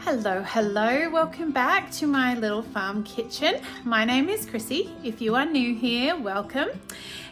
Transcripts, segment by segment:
Hello, welcome back to my little farm kitchen. My name is Chrissy. If you are new here, welcome.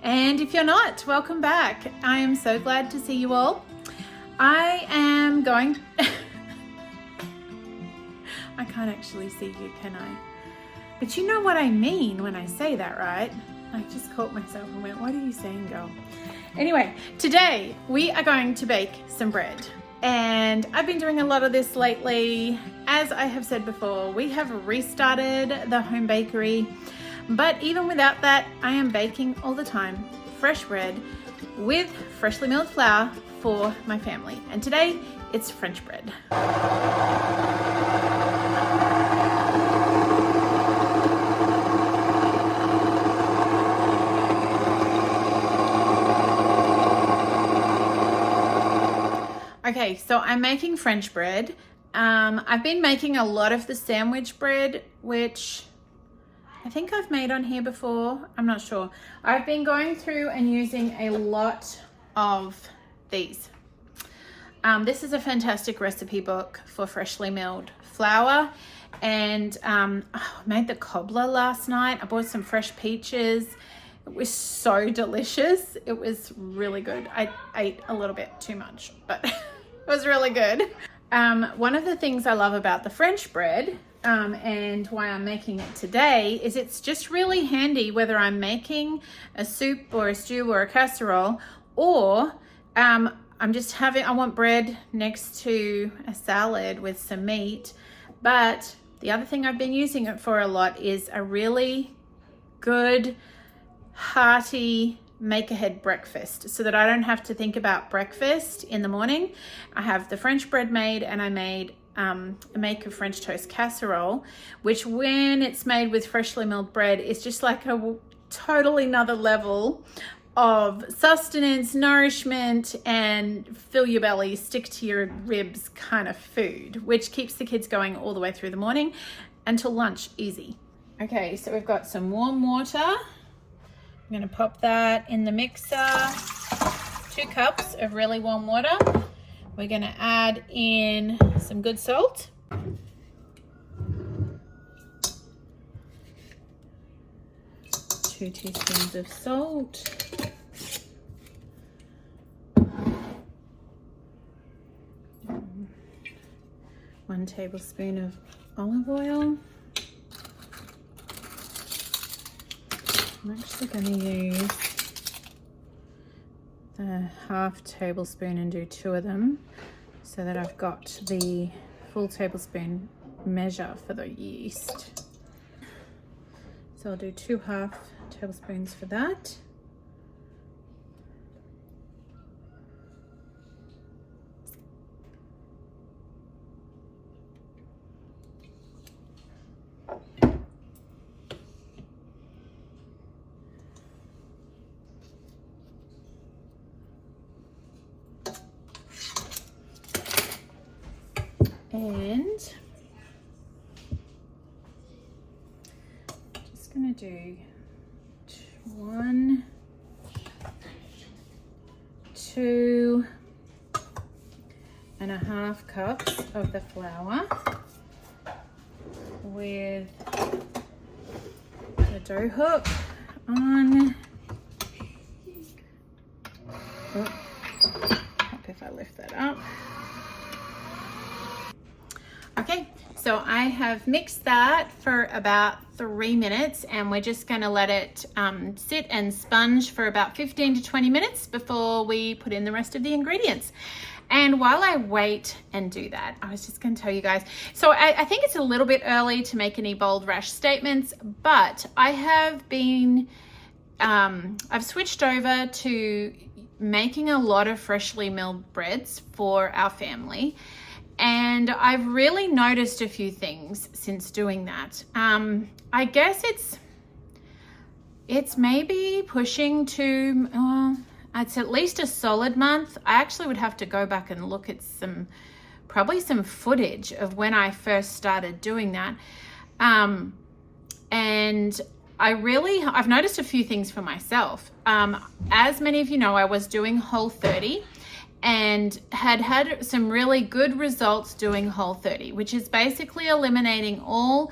And if you're not, welcome back. I am so glad to see you all. I am going... I can't actually see you, can I? But you know what I mean when I say that, right? I just caught myself and went, what are you saying, girl? Anyway, today we are going to bake some bread. And I've been doing a lot of this lately. As I have said before, we have restarted the home bakery. But even without that, I am baking all the time fresh bread with freshly milled flour for my family. And today it's French bread. Okay, so I'm making French bread. I've been making a lot of the sandwich bread, which I think I've made on here before. I'm not sure. I've been going through and using a lot of these. This is a fantastic recipe book for freshly milled flour. And I made the cobbler last night. I bought some fresh peaches. It was so delicious. It was really good. I ate a little bit too much, but it was really good. One of the things I love about the French bread and why I'm making it today is it's just really handy whether I'm making a soup or a stew or a casserole, or I want bread next to a salad with some meat. But the other thing I've been using it for a lot is a really good, hearty make-ahead breakfast, so that I don't have to think about breakfast in the morning. I have the French bread made, and I made make a French toast casserole, which when it's made with freshly milled bread is just like a totally another level of sustenance, nourishment, and fill your belly, stick to your ribs kind of food, which keeps the kids going all the way through the morning until lunch easy. Okay, so we've got some warm water. I'm going to pop that in the mixer. 2 cups of really warm water. We're going to add in some good salt. 2 teaspoons of salt. One tablespoon of olive oil. I'm actually going to use the half tablespoon and do 2 of them so that I've got the full tablespoon measure for the yeast. So I'll do 2 half tablespoons for that. And just going to do 1, 2 and a half cups of the flour with the dough hook on. Oh, hope if I lift that up. Okay, so I have mixed that for about 3 minutes, and we're just going to let it sit and sponge for about 15 to 20 minutes before we put in the rest of the ingredients. And while I wait and do that, I was just going to tell you guys, so I think it's a little bit early to make any bold, rash statements, but I have been, I've switched over to making a lot of freshly milled breads for our family. And I've really noticed a few things since doing that. I guess it's maybe pushing to, it's at least a solid month. I actually would have to go back and look at probably some footage of when I first started doing that. And I've noticed a few things for myself. As many of you know, I was doing Whole30. and had some really good results doing Whole30, which is basically eliminating all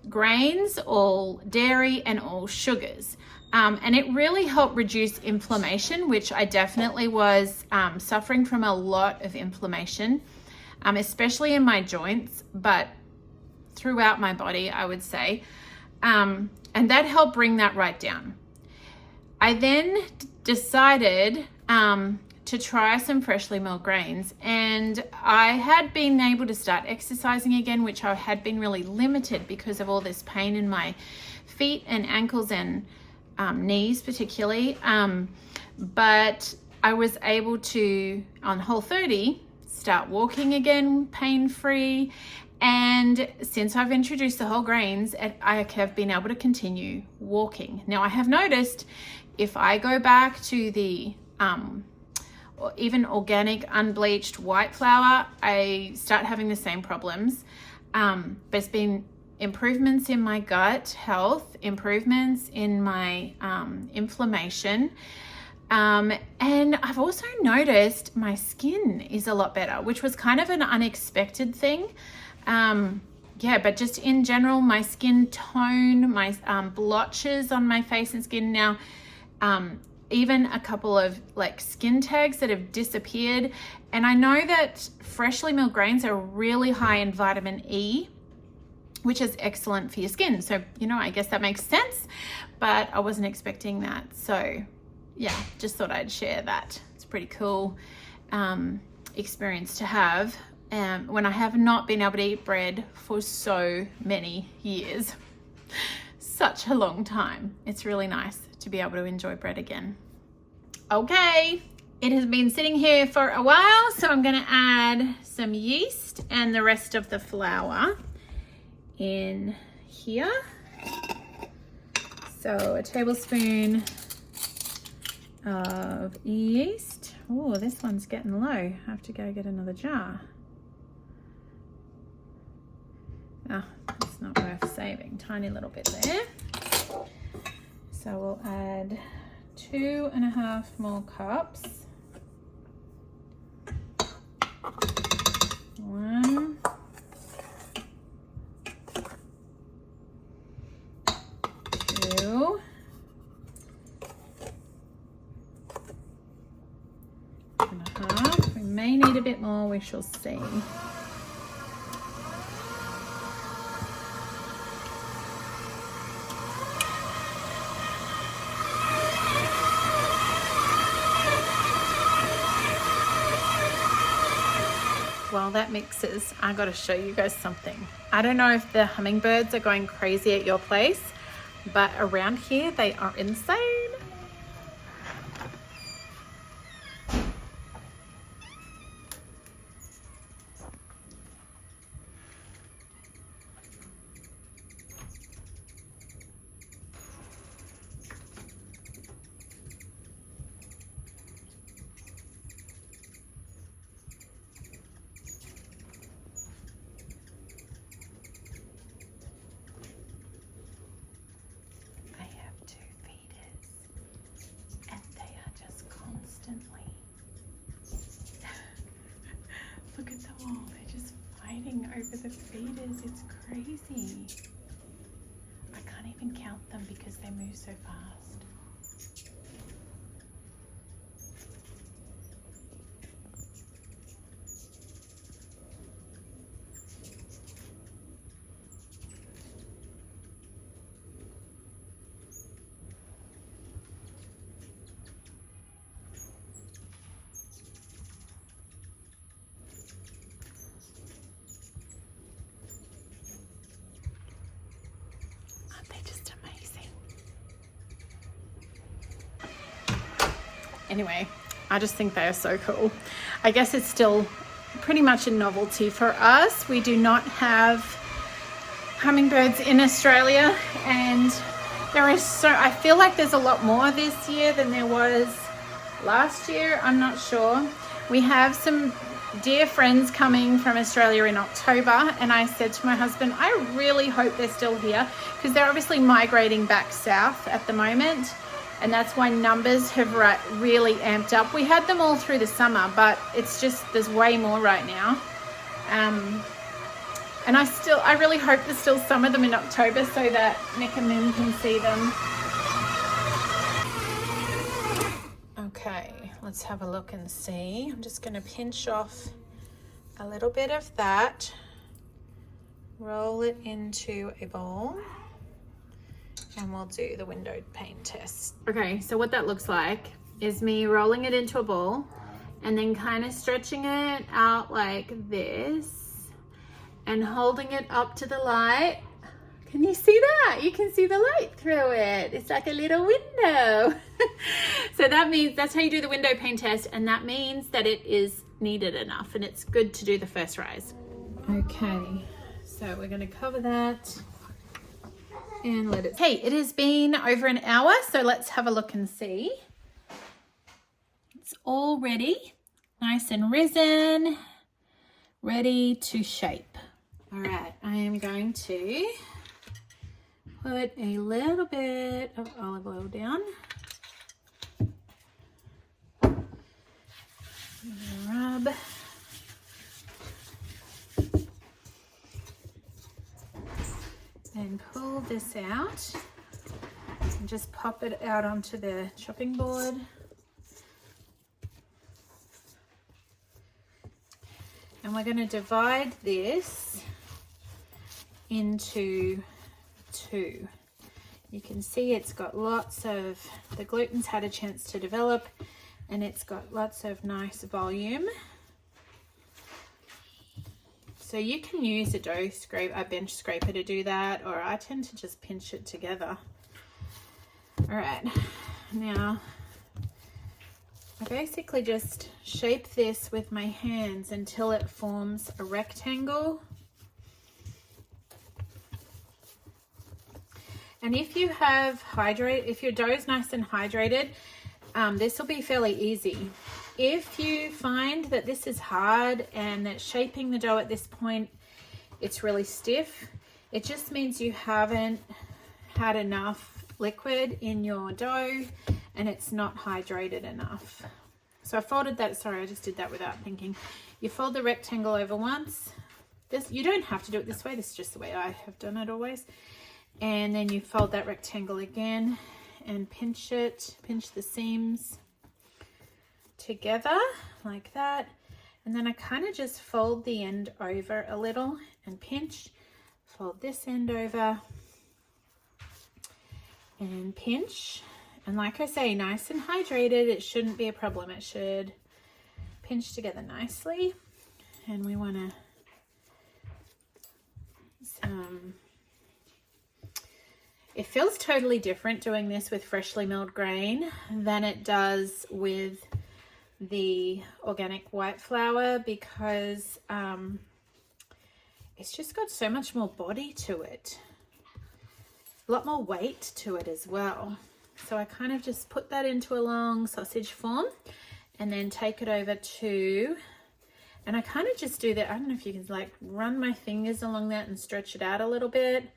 grains, all dairy, and all sugars. And it really helped reduce inflammation, which I definitely was suffering from a lot of inflammation, especially in my joints, but throughout my body, I would say. And that helped bring that right down. I then decided to try some freshly milled grains, and I had been able to start exercising again, which I had been really limited because of all this pain in my feet and ankles and knees particularly. But I was able to, on Whole30, start walking again pain-free. And since I've introduced the whole grains, I have been able to continue walking. Now, I have noticed if I go back to the or even organic unbleached white flour, I start having the same problems. There's been improvements in my gut health, improvements in my inflammation, and I've also noticed my skin is a lot better, which was kind of an unexpected thing. Yeah, but just in general, my skin tone, my blotches on my face and skin now, even a couple of like skin tags that have disappeared. And I know that freshly milled grains are really high in vitamin E, which is excellent for your skin. So, you know, I guess that makes sense, but I wasn't expecting that. So yeah, just thought I'd share that. It's a pretty cool experience to have when I have not been able to eat bread for so many years. Such a long time. It's really nice to be able to enjoy bread again. Okay, it has been sitting here for a while, so I'm going to add some yeast and the rest of the flour in here. So a tablespoon of yeast. Oh, this one's getting low. I have to go get another jar. Ah, it's not worth saving. Tiny little bit there. So we'll add 2.5 more cups. 1, 2, 1.5. We may need a bit more, we shall see. While that mixes, I got to show you guys something. I don't know if the hummingbirds are going crazy at your place, but around here they are insane. Look at them all, they're just fighting over the feeders. It's crazy. I can't even count them because they move so fast. Anyway, I just think they are so cool. I guess it's still pretty much a novelty for us. We do not have hummingbirds in Australia, and I feel like there's a lot more this year than there was last year. I'm not sure. We have some dear friends coming from Australia in October, and I said to my husband, I really hope they're still here because they're obviously migrating back south at the moment. and that's why numbers have really amped up. We had them all through the summer, but it's just, there's way more right now. And I really hope there's still some of them in October so that Nick and Mim can see them. Okay, let's have a look and see. I'm just going to pinch off a little bit of that, roll it into a bowl, and we'll do the window pane test. Okay, so what that looks like is me rolling it into a ball and then kind of stretching it out like this and holding it up to the light. Can you see that? You can see the light through it. It's like a little window. So that means, that's how you do the window pane test, and that means that it is kneaded enough and it's good to do the first rise. Okay, so we're going to cover that and let it. Hey, it has been over an hour, so let's have a look and see. It's all ready, nice and risen, ready to shape. All right, I am going to put a little bit of olive oil down. Rub. Then pull this out and just pop it out onto the chopping board. And we're going to divide this into two. You can see it's got lots of, the gluten's had a chance to develop, and it's got lots of nice volume. So you can use a bench scraper to do that, or I tend to just pinch it together. All right, now I basically just shape this with my hands until it forms a rectangle. And if you have if your dough is nice and hydrated, this will be fairly easy. If you find that this is hard and that shaping the dough at this point, it's really stiff, it just means you haven't had enough liquid in your dough and it's not hydrated enough. So I folded that, sorry, I just did that without thinking. You fold the rectangle over once. You don't have to do it this way, this is just the way I have done it always. And then you fold that rectangle again and pinch the seams together like that. And then I kind of just fold the end over a little and pinch, fold this end over and pinch. And like I say, nice and hydrated, it shouldn't be a problem. It should pinch together nicely. And we want to it feels totally different doing this with freshly milled grain than it does with the organic white flour, because it's just got so much more body to it, a lot more weight to it as well. So I kind of just put that into a long sausage form and then take it over to, and I kind of just do that, I don't know if you can like run my fingers along that and stretch it out a little bit.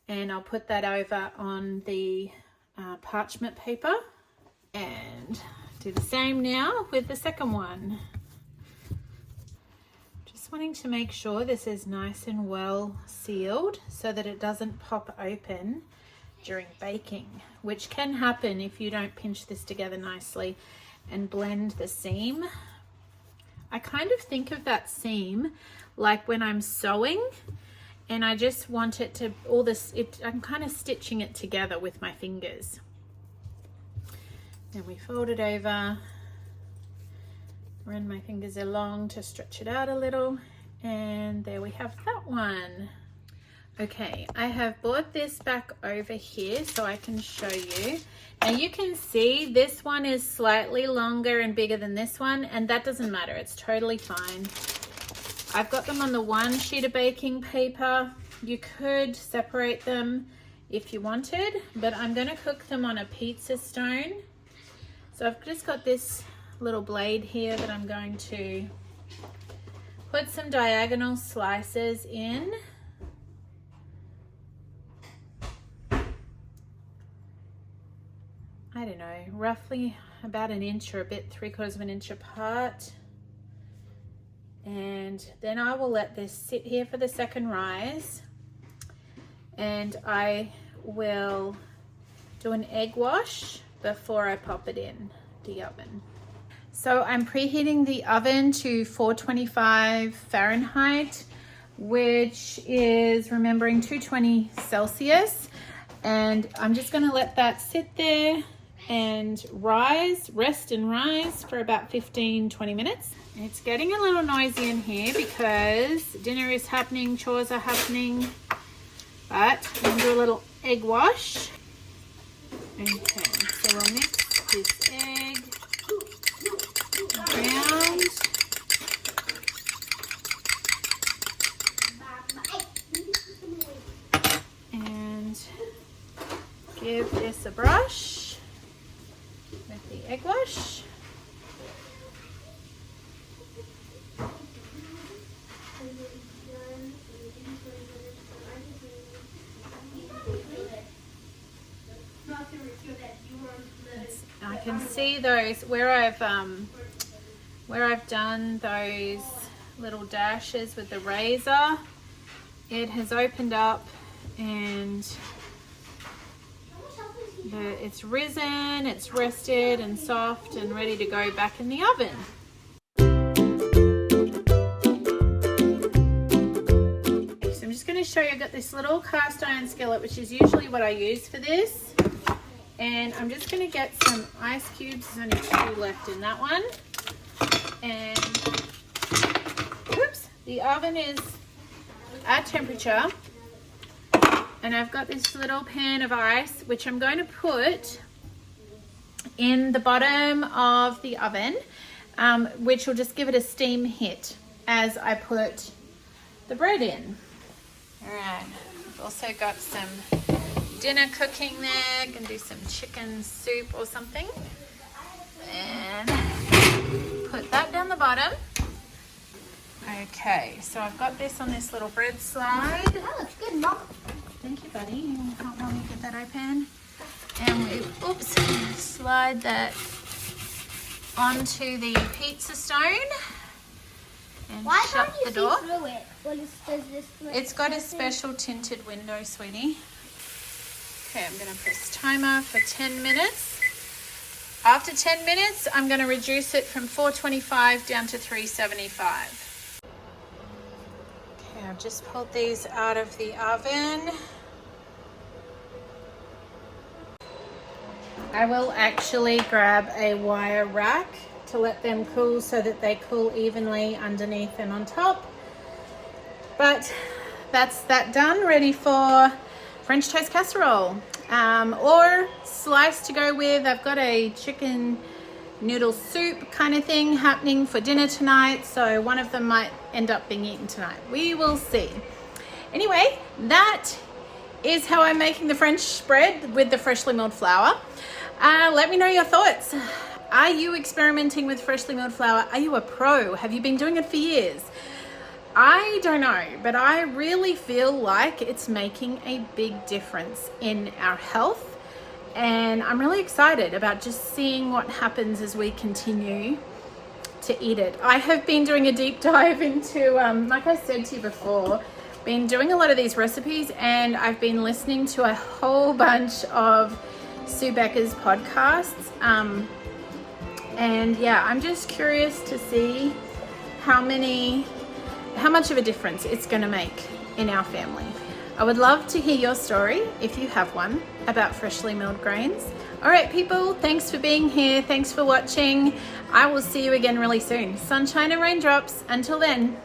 And I'll put that over on the parchment paper and do the same now with the second one. Just wanting to make sure this is nice and well sealed so that it doesn't pop open during baking, which can happen if you don't pinch this together nicely and blend the seam. I kind of think of that seam like when I'm sewing, and I just want it to, I'm kind of stitching it together with my fingers. Then we fold it over, run my fingers along to stretch it out a little, and there we have that one. Okay, I have brought this back over here so I can show you. Now you can see this one is slightly longer and bigger than this one, and that doesn't matter, it's totally fine. I've got them on the one sheet of baking paper. You could separate them if you wanted, but I'm going to cook them on a pizza stone. So I've just got this little blade here that I'm going to put some diagonal slices in. I I don't know, roughly about an inch or a bit, 3/4 of an inch apart. And then I will let this sit here for the second rise, and I will do an egg wash before I pop it in the oven. So I'm preheating the oven to 425 Fahrenheit, which is, remembering, 220 Celsius. And I'm just gonna let that sit there and rest and rise for about 15-20 minutes. It's getting a little noisy in here because dinner is happening, chores are happening, but I'm gonna do a little egg wash. Okay, so we'll mix this egg around. And give this a brush with the egg wash. I can see those where I've done those little dashes with the razor. It has opened up and it's risen, it's rested and soft and ready to go back in the oven. So I'm just going to show you, I've got this little cast iron skillet, which is usually what I use for this. And I'm just going to get some ice cubes. There's only 2 left in that one. And oops, the oven is at temperature. And I've got this little pan of ice, which I'm going to put in the bottom of the oven, which will just give it a steam hit as I put the bread in. All right, I've also got some dinner cooking there. Gonna do some chicken soup or something. And put that down the bottom. Okay, so I've got this on this little bread slide. That looks good, Mom. Thank you, buddy. You want to help Mommy get that open? And we, slide that onto the pizza stone and Why shut can't you the door. see through it? Does this It's got a special tinted window, sweetie. Okay, I'm going to press timer for 10 minutes. After 10 minutes, I'm going to reduce it from 425 down to 375. Okay, I've just pulled these out of the oven. I will actually grab a wire rack to let them cool so that they cool evenly underneath and on top. But that's that done, ready for French toast casserole, or slice to go with. I've got a chicken noodle soup kind of thing happening for dinner tonight, so one of them might end up being eaten tonight. We will see. Anyway, that is how I'm making the French bread with the freshly milled flour. Let me know your thoughts. Are you experimenting with freshly milled flour? Are you a pro? Have you been doing it for years? I don't know, but I really feel like it's making a big difference in our health, and I'm really excited about just seeing what happens as we continue to eat it. I have been doing a deep dive into, like I said to you before, been doing a lot of these recipes, and I've been listening to a whole bunch of Sue Becker's podcasts, and yeah, I'm just curious to see how much of a difference it's going to make in our family. I would love to hear your story, if you have one, about freshly milled grains. All right, people, thanks for being here. Thanks for watching. I will see you again really soon. Sunshine and raindrops. Until then.